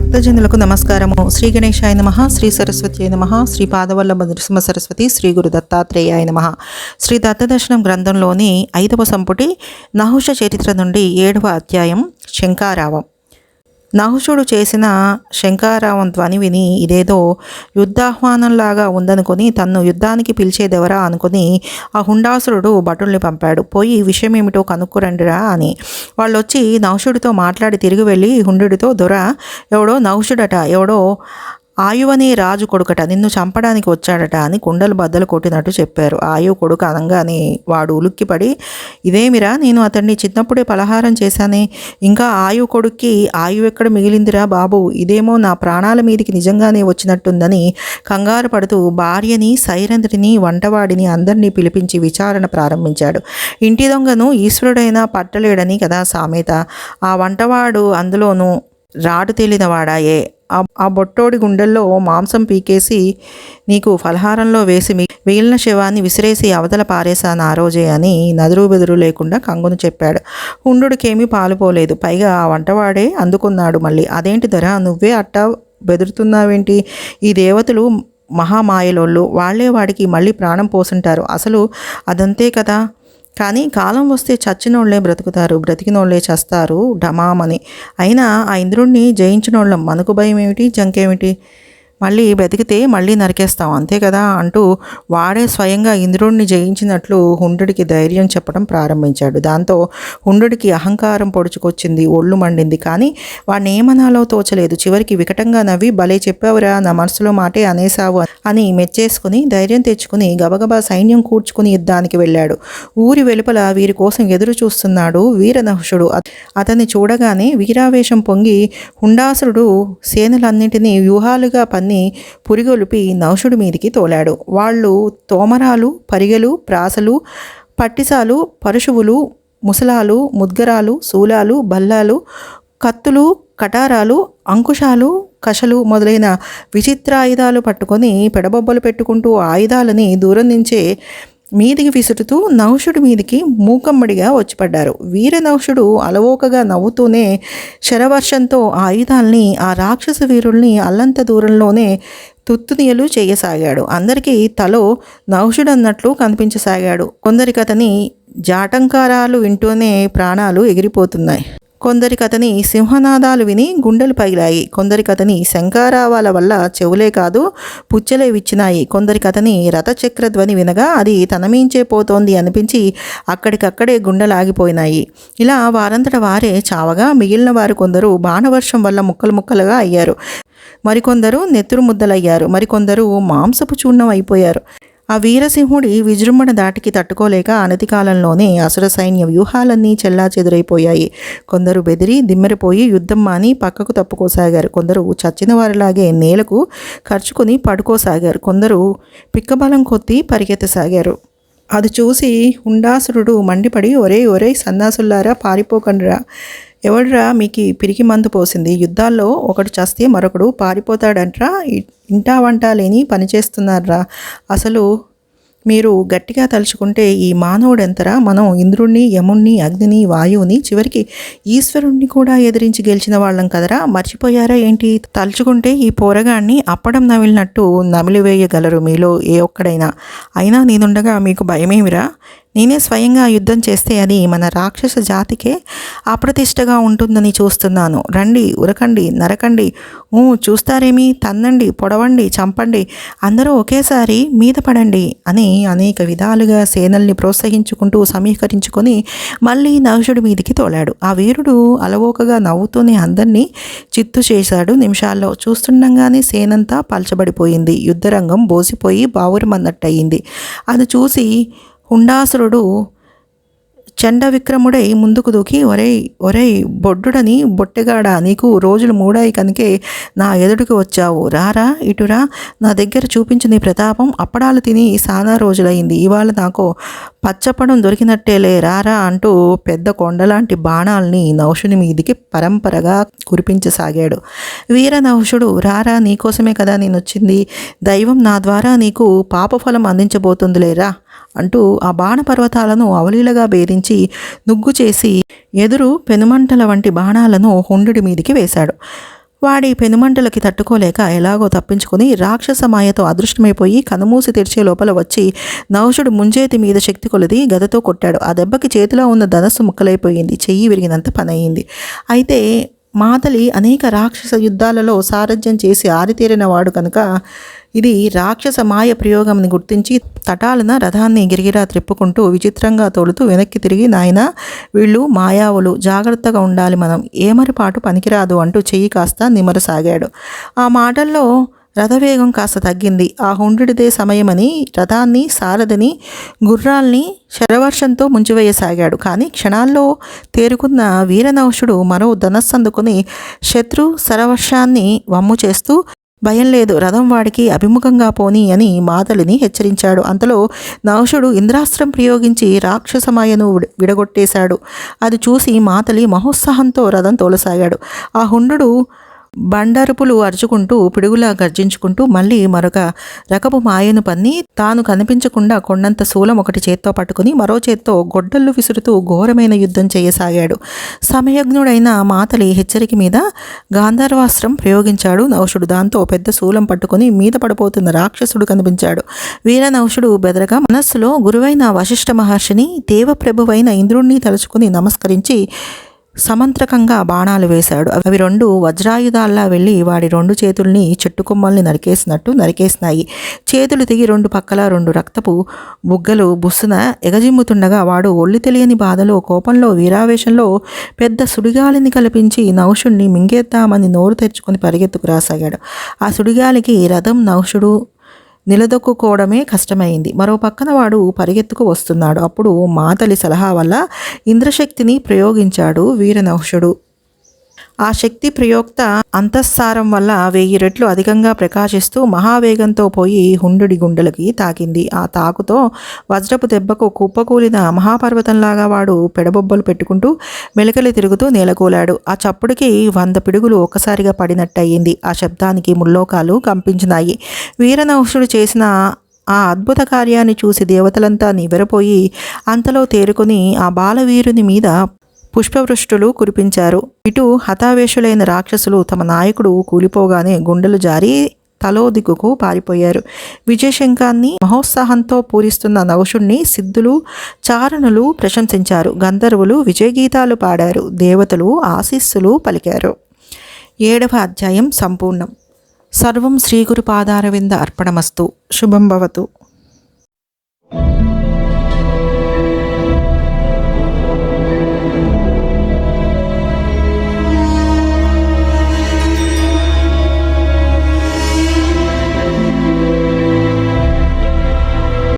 భక్తజనులకు నమస్కారము. శ్రీ గణేశాయ నమః, శ్రీ సరస్వతి నమః, శ్రీ పాదవల్లభ నృసింహ సరస్వతి, శ్రీ గురు దత్తాత్రేయాయ నమః. శ్రీ దత్తదర్శనం గ్రంథంలోని 5వ సంపుటి నహుష చరిత్ర నుండి 7వ అధ్యాయం శంఖారావం. నహుషుడు చేసిన శంఖారావం ధ్వని విని ఇదేదో యుద్ధాహ్వానంలాగా ఉందనుకొని తన్ను యుద్ధానికి పిలిచేదెవరా అనుకుని ఆ హుండాసురుడు భటుల్ని పంపాడు. పోయి విషయం ఏమిటో కనుక్కురండిరా అని. వాళ్ళొచ్చి నహుషుడితో మాట్లాడి తిరిగి వెళ్ళి హుండుడితో, దొర ఎవడో నహుషుడట, ఎవడో ఆయువనే రాజు కొడుకట, నిన్ను చంపడానికి వచ్చాడట అని కుండలు బద్దలు కొట్టినట్టు చెప్పారు. ఆయు కొడుకు అనగానే వాడు ఉలిక్కిపడి, ఇదేమిరా, నేను అతన్ని చిన్నప్పుడే పలహారం చేశానే, ఇంకా ఆయు కొడుక్కి ఆయు ఎక్కడ మిగిలిందిరా బాబు, ఇదేమో నా ప్రాణాల మీదికి నిజంగానే వచ్చినట్టుందని కంగారు పడుతూ భార్యని, సైరంధ్రిని, వంటవాడిని అందరినీ పిలిపించి విచారణ ప్రారంభించాడు. ఇంటి దొంగను ఈశ్వరుడైనా పట్టలేడని కదా సామెత. ఆ వంటవాడు అందులోనూ రాటు తేలినవాడాయే. ఆ బొట్టోడి గుండెల్లో మాంసం పీకేసి నీకు ఫలహారంలో వేసి మిగిలిన శవాన్ని విసిరేసి అవతల పారేశాను ఆ రోజే అని నదురు బెదురు లేకుండా కంగును చెప్పాడు. హుండుడికేమీ పాలుపోలేదు. పైగా ఆ వంటవాడే అందుకున్నాడు మళ్ళీ. అదేంటి ధర, నువ్వే అట్టా బెదురుతున్నావేంటి? ఈ దేవతలు మహామాయలోళ్ళు, వాళ్లే వాడికి మళ్ళీ ప్రాణం పోసుంటారు. అసలు అదంతే కదా. కానీ కాలం వస్తే చచ్చినోళ్లే బ్రతుకుతారు, బ్రతికినోళ్లే చస్తారు ఢమామని. అయినా ఆ ఇంద్రుణ్ణి జయించినోళ్ళం, మనకు భయం ఏమిటి, జంకేమిటి? మళ్ళీ బ్రతికితే మళ్ళీ నరికేస్తాం అంతే కదా అంటూ వాడే స్వయంగా ఇంద్రుణ్ణి జయించినట్లు హుండుడికి ధైర్యం చెప్పడం ప్రారంభించాడు. దాంతో హుండుడికి అహంకారం పొడుచుకొచ్చింది, ఒళ్ళు మండింది. కానీ వాడిని ఏమనాలో తోచలేదు. చివరికి వికటంగా నవ్వి, భలే చెప్పావురా, నా మనసులో మాటే అనేసావు అని మెచ్చేసుకుని ధైర్యం తెచ్చుకుని గబగబా సైన్యం కూర్చుకుని యుద్ధానికి వెళ్ళాడు. ఊరి వెలుపల వీరి కోసం ఎదురు చూస్తున్నాడు వీరనహుషుడు. అతన్ని చూడగానే వీరావేశం పొంగి హుండాసురుడు సేనలన్నింటినీ వ్యూహాలుగా పురిగొలిపి నహుషుడి మీదికి తోలాడు. వాళ్ళు తోమరాలు, పరిగెలు, ప్రాసలు, పట్టిసాలు, పరుశువులు, ముసలాలు, ముద్గరాలు, శూలాలు, బల్లాలు, కత్తులు, కటారాలు, అంకుశాలు, కషలు మొదలైన విచిత్ర ఆయుధాలు పట్టుకొని పెడబొబ్బలు పెట్టుకుంటూ ఆయుధాలని దూరం నుంచే మీదికి విసురుతూ నహుషుడి మీదికి మూకమ్మడిగా వచ్చిపడ్డారు. వీర నహుషుడు అలవోకగా నవ్వుతూనే శరవర్షంతో ఆయుధాల్ని, ఆ రాక్షస వీరుల్ని అల్లంత దూరంలోనే తుత్తునియలు చేయసాగాడు. అందరికీ తలో నహుషుడన్నట్లు కనిపించసాగాడు. కొందరికి అతని జాటంకారాలు వింటూనే ప్రాణాలు ఎగిరిపోతున్నాయి. కొందరికి అతని సింహనాదాలు విని గుండెలు పగిలాయి. కొందరికి అతని శంఖారావాల వల్ల చెవులే కాదు పుచ్చలే విచ్చినాయి. కొందరికి అతని రథచక్ర ధ్వని వినగా అది తనమించే పోతోంది అనిపించి అక్కడికక్కడే గుండెలాగిపోయినాయి. ఇలా వారంతట వారే చావగా మిగిలిన వారు కొందరు బాణవర్షం వల్ల ముక్కలు ముక్కలుగా అయ్యారు, మరికొందరు నెత్తురు ముద్దలయ్యారు, మరికొందరు మాంసపు చూర్ణం అయిపోయారు. ఆ వీరసింహుడి విజృంభణ దాటికి తట్టుకోలేక అనతి కాలంలోనే అసుర సైన్య వ్యూహాలన్నీ చెల్లాచెదురైపోయాయి. కొందరు బెదిరి దిమ్మెరిపోయి యుద్ధం మాని పక్కకు తప్పుకోసాగారు. కొందరు చచ్చిన వారిలాగే నేలకు ఖర్చుకొని పడుకోసాగారు. కొందరు పిక్కబలం కొద్దీ పరిగెత్తసాగారు. అది చూసి హుండాసురుడు మండిపడి, ఒరే సన్నాసుల్లారా, పారిపోకండిరా, ఎవడ్రా మీకు పిరికి మందు పోసింది? యుద్ధాల్లో ఒకడు చస్తే మరొకడు పారిపోతాడంట్రా, ఇంటా వంట లేని పనిచేస్తున్నారా? అసలు మీరు గట్టిగా తలుచుకుంటే ఈ మానవుడెంతరా? మనం ఇంద్రుణ్ణి, యముణ్ణి, అగ్నిని, వాయువుని, చివరికి ఈశ్వరుణ్ణి కూడా ఎదిరించి గెలిచిన వాళ్ళం కదరా, మర్చిపోయారా ఏంటి? తలుచుకుంటే ఈ పోరగాన్ని అప్పడం నమిలినట్టు నమిలివేయగలరు మీలో ఏ ఒక్కడైనా. అయినా నేనుండగా మీకు భయమేమిరా? నేనే స్వయంగా యుద్ధం చేస్తే అది మన రాక్షస జాతికే అప్రతిష్టగా ఉంటుందని చూస్తున్నాను. రండి, ఉరకండి, నరకండి, చూస్తారేమి, తన్నండి, పొడవండి, చంపండి, అందరూ ఒకేసారి మీద పడండి అని అనేక విధాలుగా సేనల్ని ప్రోత్సహించుకుంటూ సమీకరించుకొని మళ్ళీ నహుషుడి మీదికి తోలాడు. ఆ వీరుడు అలవోకగా నవ్వుతూనే అందరినీ చిత్తు చేశాడు. నిమిషాల్లో చూస్తుండగానే సేనంతా పల్చబడిపోయింది. యుద్ధరంగం బోసిపోయి బావురమన్నట్టయింది. అది చూసి హుండాసురుడు చండ విక్రముడై ముందుకు దూకి, ఒరేయ్ బొడ్డుడని బొట్టెగాడా, నీకు రోజులు మూడాయి కనుకే నా ఎదుటికి వచ్చావు, రారా ఇటురా, నా దగ్గర చూపించు నీ ప్రతాపం. అప్పడాలు తిని సానా రోజులైంది, ఇవాళ నాకు పచ్చప్పడం దొరికినట్టేలే, రారా అంటూ పెద్ద కొండలాంటి బాణాల్ని నహుషుని మీదికి పరంపరగా కురిపించసాగాడు. వీర నహుషుడు, రారా, నీకోసమే కదా నేను వచ్చింది, దైవం నా ద్వారా నీకు పాపఫలం అందించబోతుందిలేరా అంటూ ఆ బాణపర్వతాలను అవలీలగా భేదించి నుగ్గు చేసి ఎదురు పెనుమంటల వంటి బాణాలను హుండుడి మీదికి వేశాడు. వాడి పెనుమంటలకి తట్టుకోలేక ఎలాగో తప్పించుకుని రాక్షస మాయతో అదృష్టమైపోయి కనుమూసి తెరిచే లోపల వచ్చి నహుషుడు ముంజేతి మీద శక్తి కొలది గదతో కొట్టాడు. ఆ దెబ్బకి చేతిలో ఉన్న ధనస్సు ముక్కలైపోయింది. చెయ్యి విరిగినంత పని అయింది. అయితే మాతలి అనేక రాక్షస యుద్ధాలలో సారథ్యం చేసి ఆరితేరిన వాడు కనుక ఇది రాక్షస మాయ ప్రయోగంని గుర్తించి తటాలన రథాన్ని గిరిగిరా త్రిప్పుకుంటూ విచిత్రంగా తోలుతూ వెనక్కి తిరిగి, నాయన వీళ్ళు మాయావులు, జాగ్రత్తగా ఉండాలి, మనం ఏమరిపాటు పనికిరాదు అంటూ చెయ్యి కాస్త నిమరసాగాడు. ఆ మాటల్లో రథవేగం కాస్త తగ్గింది. ఆ హుండ్రుడిదే సమయమని రథాన్ని, సారథిని, గుర్రాల్ని శరవర్షంతో ముంచివేయసాగాడు. కానీ క్షణాల్లో తేరుకున్న వీరనహుషుడు మరో ధనస్సందుకుని శత్రు శరవర్షాన్ని వమ్ము చేస్తూ, భయం లేదు, రథం వాడికి అభిముఖంగా పోని అని మాతలిని హెచ్చరించాడు. అంతలో నహుషుడు ఇంద్రాస్త్రం ప్రయోగించి రాక్షసమాయను విడగొట్టేశాడు. అది చూసి మాతలి మహోత్సాహంతో రథం తోలసాగాడు. ఆ హుండు బండరుపులు అరుచుకుంటూ పిడుగులా గర్జించుకుంటూ మళ్ళీ మరొక రకపు మాయను పన్ని తాను కనిపించకుండా కొండంత శూలం ఒకటి చేత్తో పట్టుకుని మరో చేత్తో గొడ్డళ్ళు విసురుతూ ఘోరమైన యుద్ధం చేయసాగాడు. సమయజ్ఞుడైన మాతలి హెచ్చరిక మీద గాంధర్వాస్త్రం ప్రయోగించాడు నహుషుడు. దాంతో పెద్ద శూలం పట్టుకుని మీద పడిపోతున్న రాక్షసుడు కనిపించాడు. వీర నహుషుడు బెదరగా మనస్సులో గురువైన వశిష్ఠ మహర్షిని, దేవప్రభువైన ఇంద్రుణ్ణి తలుచుకుని నమస్కరించి సమంత్రకంగా బాణాలు వేశాడు. అవి రెండు వజ్రాయుధాల్లా వెళ్ళి వాడి రెండు చేతుల్ని చెట్టు కొమ్మల్ని నరికేసినట్టు నరికేసినాయి. చేతులు తెగి రెండు పక్కల రెండు రక్తపు బుగ్గలు బుస్సున ఎగజిమ్ముతుండగా వాడు ఒళ్ళు తెలియని బాధలో, కోపంలో, వీరావేశంలో పెద్ద సుడిగాలిని కల్పించి నహుషుణ్ణి మింగేద్దామని నోరు తెరుచుకొని పరిగెత్తుకు రాసాగాడు. ఆ సుడిగాలికి రథం నహుషుడు నిలదొక్కుకోవడమే కష్టమైంది. మరో పక్కన వాడు పరిగెత్తుకు వస్తున్నాడు. అప్పుడు మాతలి సలహా వల్ల ఇంద్రశక్తిని ప్రయోగించాడు వీరనహుషుడు. ఆ శక్తి ప్రయోక్త అంతఃసారం వల్ల 1000 రెట్లు అధికంగా ప్రకాశిస్తూ మహావేగంతో పోయి హుండుడి గుండెలకి తాకింది. ఆ తాకుతో వజ్రపు దెబ్బకు కుప్పకూలిన మహాపర్వతంలాగా వాడు పెడబొబ్బలు పెట్టుకుంటూ మెలికలు తిరుగుతూ నేలకూలాడు. ఆ చప్పుడికి 100 పిడుగులు ఒక్కసారిగా పడినట్టయింది. ఆ శబ్దానికి ముల్లోకాలు కంపించినాయి. వీరనహుషుడు చేసిన ఆ అద్భుత కార్యాన్ని చూసి దేవతలంతా నివ్వెరపోయి అంతలో తేరుకొని ఆ బాలవీరుని మీద పుష్పవృష్టులు కురిపించారు. ఇటు హతావేశులైన రాక్షసులు తమ నాయకుడు కూలిపోగానే గుండెలు జారి తలో దిక్కుకు పారిపోయారు. విజయశంఖాన్ని మహోత్సాహంతో పూరిస్తున్న నహుషుణ్ణి సిద్ధులు, చారణులు ప్రశంసించారు. గంధర్వులు విజయగీతాలు పాడారు. దేవతలు ఆశీస్సులు పలికారు. 7వ అధ్యాయం సంపూర్ణం. సర్వం శ్రీగురుపాదారవింద అర్పణమస్తు. శుభం భవతు.